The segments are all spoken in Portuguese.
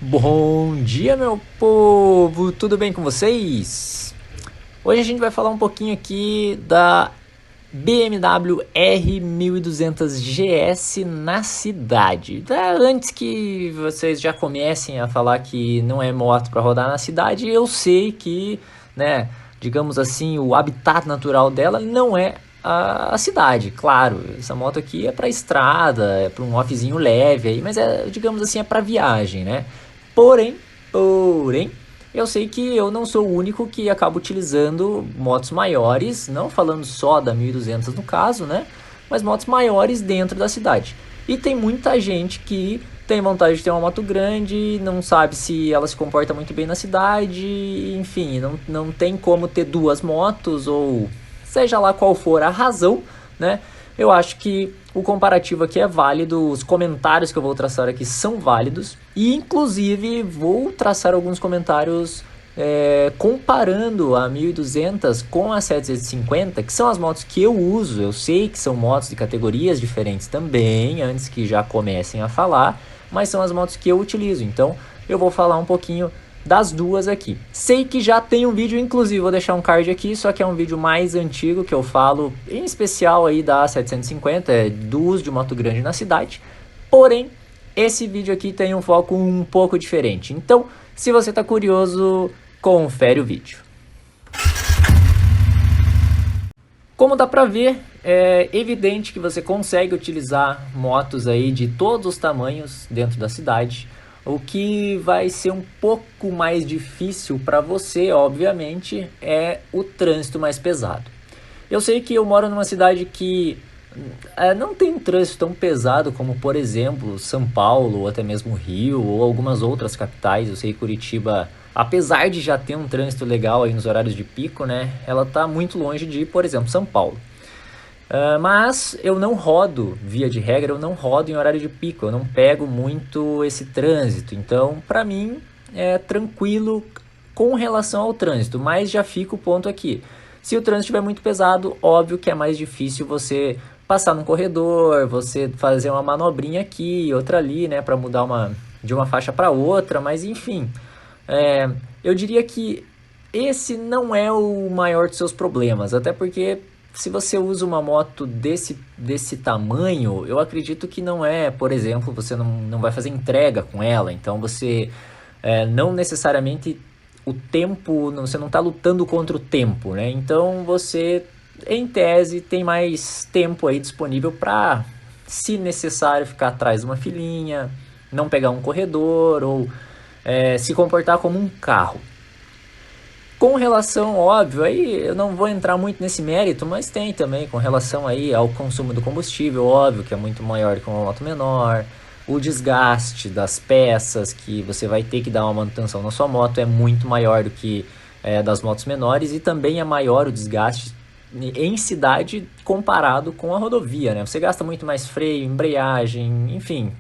Bom dia, meu povo! Tudo bem com vocês? Hoje a gente vai falar um pouquinho aqui da BMW R1200 GS na cidade. Antes que vocês já comecem a falar que não é moto para rodar na cidade, eu sei que, né, digamos assim, o habitat natural dela não é a cidade. Claro, essa moto aqui é para estrada, é para um offzinho leve aí, mas digamos assim, é para viagem, né? Porém, eu sei que eu não sou o único que acaba utilizando motos maiores, não falando só da 1200 no caso, né? Mas motos maiores dentro da cidade. E tem muita gente que tem vontade de ter uma moto grande, não sabe se ela se comporta muito bem na cidade, enfim, não tem como ter duas motos, ou seja lá qual for a razão, né? Eu acho que o comparativo aqui é válido, os comentários que eu vou traçar aqui são válidos, e inclusive vou traçar alguns comentários comparando a 1200 com a 750, que são as motos que eu uso. Eu sei que são motos de categorias diferentes também, antes que já comecem a falar, mas são as motos que eu utilizo, então eu vou falar um pouquinho das duas aqui. Sei que já tem um vídeo, inclusive vou deixar um card aqui, só que é um vídeo mais antigo que eu falo, em especial aí da 750, do uso de moto grande na cidade. Porém, esse vídeo aqui tem um foco um pouco diferente. Então, se você está curioso, confere o vídeo. Como dá para ver, é evidente que você consegue utilizar motos aí de todos os tamanhos dentro da cidade. O que vai ser um pouco mais difícil para você, obviamente, é o trânsito mais pesado. Eu sei que eu moro numa cidade que não tem um trânsito tão pesado como, por exemplo, São Paulo, ou até mesmo Rio, ou algumas outras capitais. Eu sei que Curitiba, apesar de já ter um trânsito legal aí nos horários de pico, né, ela está muito longe de, por exemplo, São Paulo. Mas eu não rodo, via de regra, eu não rodo em horário de pico, eu não pego muito esse trânsito. Então, para mim, é tranquilo com relação ao trânsito, mas já fica o ponto aqui. Se o trânsito estiver muito pesado, óbvio que é mais difícil você passar num corredor, você fazer uma manobrinha aqui, outra ali, né, para mudar de uma faixa para outra, mas enfim. Eu diria que esse não é o maior dos seus problemas, até porque se você usa uma moto desse tamanho, eu acredito que não é, por exemplo, você não vai fazer entrega com ela, então você não necessariamente o tempo, você não está lutando contra o tempo, né? Então você, em tese, tem mais tempo aí disponível para, se necessário, ficar atrás de uma filinha, não pegar um corredor ou se comportar como um carro. Com relação, óbvio, aí eu não vou entrar muito nesse mérito, mas tem também com relação aí ao consumo do combustível, óbvio que é muito maior que uma moto menor, o desgaste das peças que você vai ter que dar uma manutenção na sua moto é muito maior do que das motos menores, e também é maior o desgaste em cidade comparado com a rodovia, né? Você gasta muito mais freio, embreagem, enfim,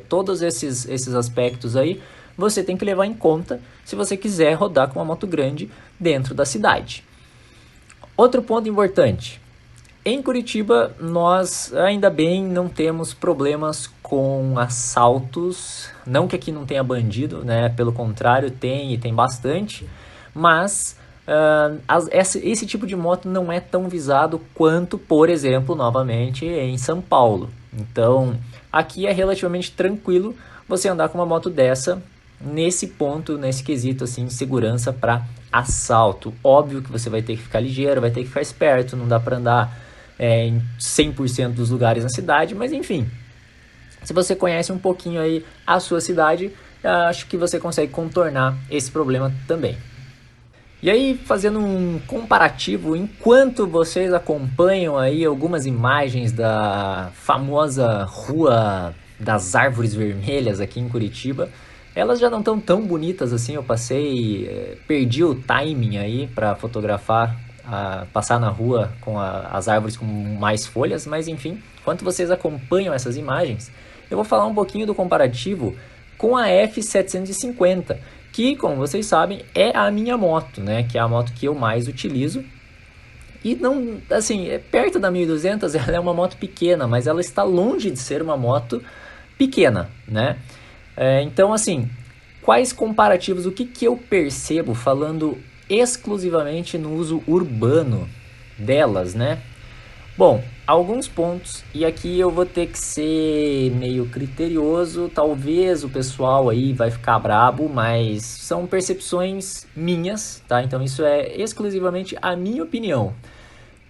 todos esses aspectos aí você tem que levar em conta se você quiser rodar com uma moto grande dentro da cidade. Outro ponto importante: em Curitiba nós ainda bem não temos problemas com assaltos, não que aqui não tenha bandido, né? Pelo contrário, tem e tem bastante, mas esse tipo de moto não é tão visado quanto, por exemplo, novamente em São Paulo. Então aqui é relativamente tranquilo você andar com uma moto dessa nesse ponto, nesse quesito assim, de segurança para assalto. Óbvio que você vai ter que ficar ligeiro, vai ter que ficar esperto, não dá para andar em 100% dos lugares na cidade, mas enfim, se você conhece um pouquinho aí a sua cidade, acho que você consegue contornar esse problema também. E aí, fazendo um comparativo, enquanto vocês acompanham aí algumas imagens da famosa Rua das Árvores Vermelhas aqui em Curitiba, elas já não estão tão bonitas assim. Eu perdi o timing aí para fotografar, passar na rua com as árvores com mais folhas, mas enfim, enquanto vocês acompanham essas imagens, eu vou falar um pouquinho do comparativo com a F750, que, como vocês sabem, é a minha moto, né? Que é a moto que eu mais utilizo. E não, assim, perto da 1200, ela é uma moto pequena, mas ela está longe de ser uma moto pequena, né? Então, assim, quais comparativos, o que eu percebo falando exclusivamente no uso urbano delas, né? Bom, alguns pontos, e aqui eu vou ter que ser meio criterioso, talvez o pessoal aí vai ficar brabo, mas são percepções minhas, tá? Então isso é exclusivamente a minha opinião.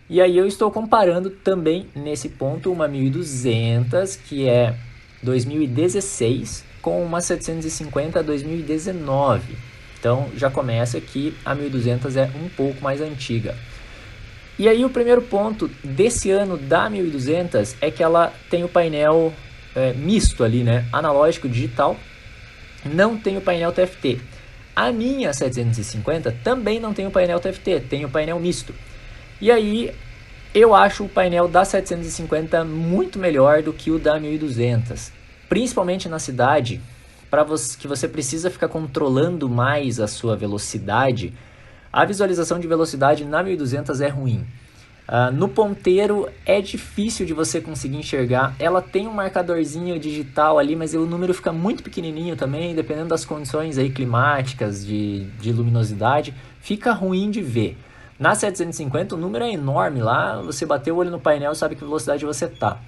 E aí eu estou comparando também nesse ponto uma 1200, que é 2016, com uma 750 2019. Então já começa que a 1200 é um pouco mais antiga. E aí o primeiro ponto desse ano da 1200 é que ela tem o painel misto ali, né? Analógico digital, não tem o painel TFT. A minha 750 também não tem o painel TFT, tem o painel misto. E aí eu acho o painel da 750 muito melhor do que o da 1200, principalmente na cidade, para você que você precisa ficar controlando mais a sua velocidade. A visualização de velocidade na 1200 é ruim. No ponteiro é difícil de você conseguir enxergar. Ela tem um marcadorzinho digital ali, mas o número fica muito pequenininho também, dependendo das condições aí climáticas, de luminosidade, fica ruim de ver. Na 750 o número é enorme lá, você bateu o olho no painel e sabe que velocidade você tá.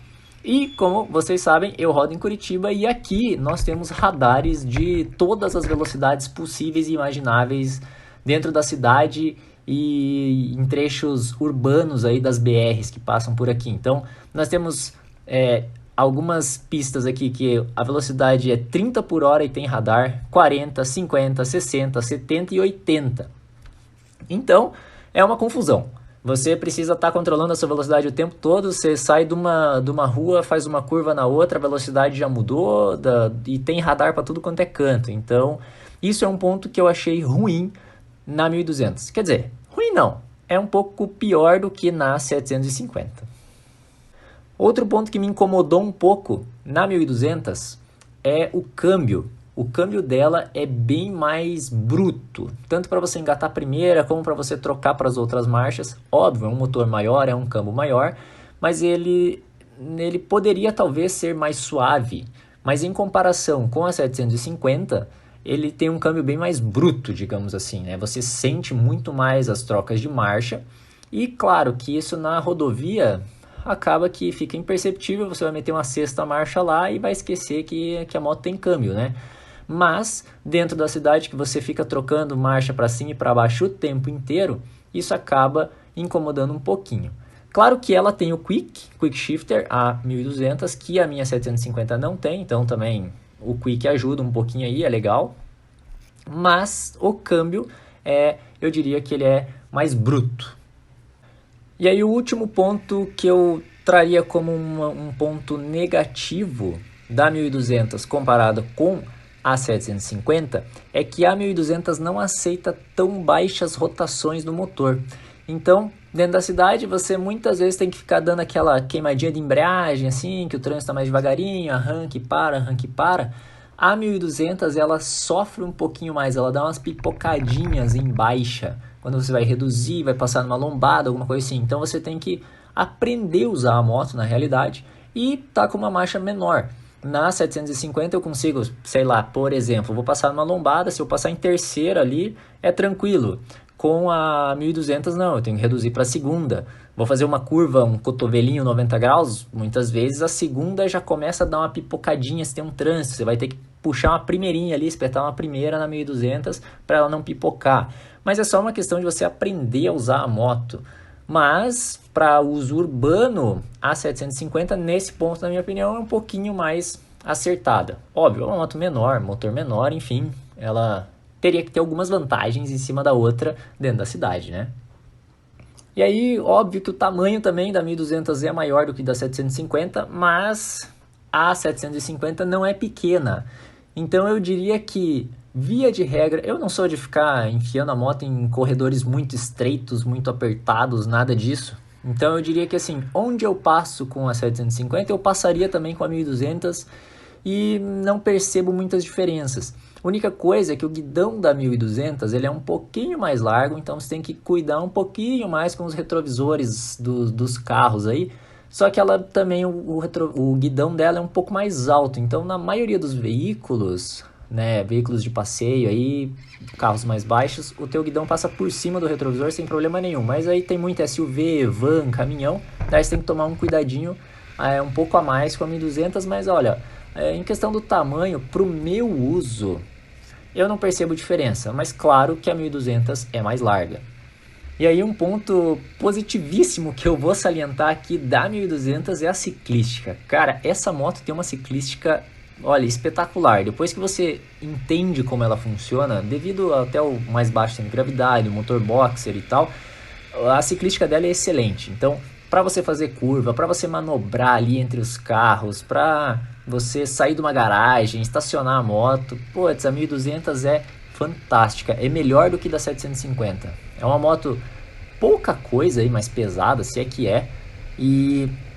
E como vocês sabem, eu rodo em Curitiba e aqui nós temos radares de todas as velocidades possíveis e imagináveis dentro da cidade e em trechos urbanos aí das BRs que passam por aqui. Então nós temos algumas pistas aqui que a velocidade é 30 por hora e tem radar, 40, 50, 60, 70 e 80. Então é uma confusão. Você precisa estar controlando a sua velocidade o tempo todo, você sai de uma rua, faz uma curva na outra, a velocidade já mudou e tem radar para tudo quanto é canto. Então isso é um ponto que eu achei ruim na 1200. Quer dizer, ruim não, é um pouco pior do que na 750. Outro ponto que me incomodou um pouco na 1200 é o câmbio. O câmbio dela é bem mais bruto, tanto para você engatar a primeira como para você trocar para as outras marchas. Óbvio, é um motor maior, é um câmbio maior, mas ele poderia talvez ser mais suave. Mas em comparação com a 750, ele tem um câmbio bem mais bruto, digamos assim, né? Você sente muito mais as trocas de marcha e claro que isso na rodovia acaba que fica imperceptível, você vai meter uma sexta marcha lá e vai esquecer que a moto tem câmbio, né? Mas dentro da cidade que você fica trocando marcha para cima e para baixo o tempo inteiro, isso acaba incomodando um pouquinho. Claro que ela tem o Quick Shifter, a 1200, que a minha 750 não tem, então também o Quick ajuda um pouquinho aí, é legal. Mas o câmbio, eu diria que ele é mais bruto. E aí o último ponto que eu traria como um ponto negativo da 1200 comparado com a 750 é que a 1200 não aceita tão baixas rotações no motor. Então, dentro da cidade, você muitas vezes tem que ficar dando aquela queimadinha de embreagem, assim, que o trânsito está mais devagarinho, arranque e para, arranque e para. A 1200 ela sofre um pouquinho mais, ela dá umas pipocadinhas em baixa, quando você vai reduzir, vai passar numa lombada, alguma coisa assim. Então você tem que aprender a usar a moto na realidade e tá com uma marcha menor. Na 750 eu consigo, sei lá, por exemplo, vou passar numa lombada, se eu passar em terceira ali, é tranquilo. Com a 1200 não, eu tenho que reduzir para a segunda. Vou fazer uma curva, um cotovelinho 90 graus, muitas vezes a segunda já começa a dar uma pipocadinha se tem um trânsito. Você vai ter que puxar uma primeirinha ali, espetar uma primeira na 1200 para ela não pipocar. Mas é só uma questão de você aprender a usar a moto. Mas para uso urbano, a 750 nesse ponto, na minha opinião, é um pouquinho mais acertada. Óbvio, é uma moto menor, motor menor, enfim, ela teria que ter algumas vantagens em cima da outra dentro da cidade, né? E aí, óbvio que o tamanho também da 1200 é maior do que da 750, mas a 750 não é pequena. Então eu diria que, via de regra, eu não sou de ficar enfiando a moto em corredores muito estreitos, muito apertados, nada disso. Então eu diria que assim, onde eu passo com a 750, eu passaria também com a 1200 e não percebo muitas diferenças. A única coisa é que o guidão da 1200 ele é um pouquinho mais largo, então você tem que cuidar um pouquinho mais com os retrovisores dos carros aí. Só que ela também, o guidão dela é um pouco mais alto, então na maioria dos veículos, né, veículos de passeio aí, carros mais baixos, o teu guidão passa por cima do retrovisor sem problema nenhum. Mas aí tem muito SUV, van, caminhão, daí você tem que tomar um cuidadinho um pouco a mais com a 1200, mas olha, em questão do tamanho, pro meu uso, eu não percebo diferença, mas claro que a 1200 é mais larga. E aí um ponto positivíssimo que eu vou salientar aqui da 1200 é a ciclística. Cara, essa moto tem uma ciclística, olha, espetacular. Depois que você entende como ela funciona, devido até o mais baixo centro de gravidade, o motor boxer e tal, a ciclística dela é excelente. Então, para você fazer curva, para você manobrar ali entre os carros, para você sair de uma garagem, estacionar a moto, putz, a 1200 é fantástica, é melhor do que da 750. É uma moto pouca coisa aí, mais pesada, se é que é,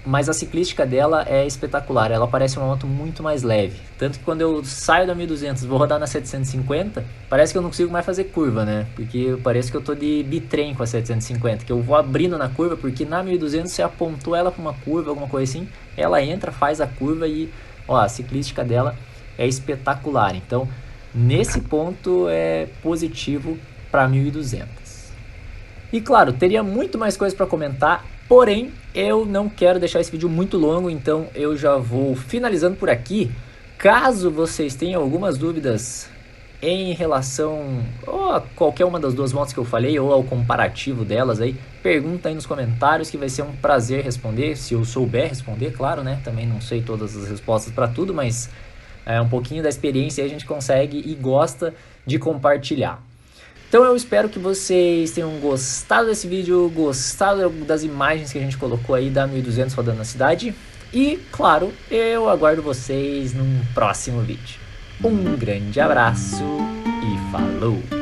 mas a ciclística dela é espetacular, ela parece uma moto muito mais leve. Tanto que quando eu saio da 1200 e vou rodar na 750, parece que eu não consigo mais fazer curva, né? Porque parece que eu tô de bitrem com a 750, que eu vou abrindo na curva, porque na 1200 você apontou ela para uma curva, alguma coisa assim, ela entra, faz a curva e ó, a ciclística dela é espetacular. Então, nesse ponto é positivo para 1200. E claro, teria muito mais coisas para comentar, porém eu não quero deixar esse vídeo muito longo, então eu já vou finalizando por aqui. Caso vocês tenham algumas dúvidas em relação a qualquer uma das duas motos que eu falei ou ao comparativo delas aí, pergunta aí nos comentários que vai ser um prazer responder, se eu souber responder, claro, né? Também não sei todas as respostas para tudo, mas um pouquinho da experiência aí a gente consegue e gosta de compartilhar. Então eu espero que vocês tenham gostado desse vídeo, gostado das imagens que a gente colocou aí da 1200 rodando na cidade. E, claro, eu aguardo vocês num próximo vídeo. Um grande abraço e falou!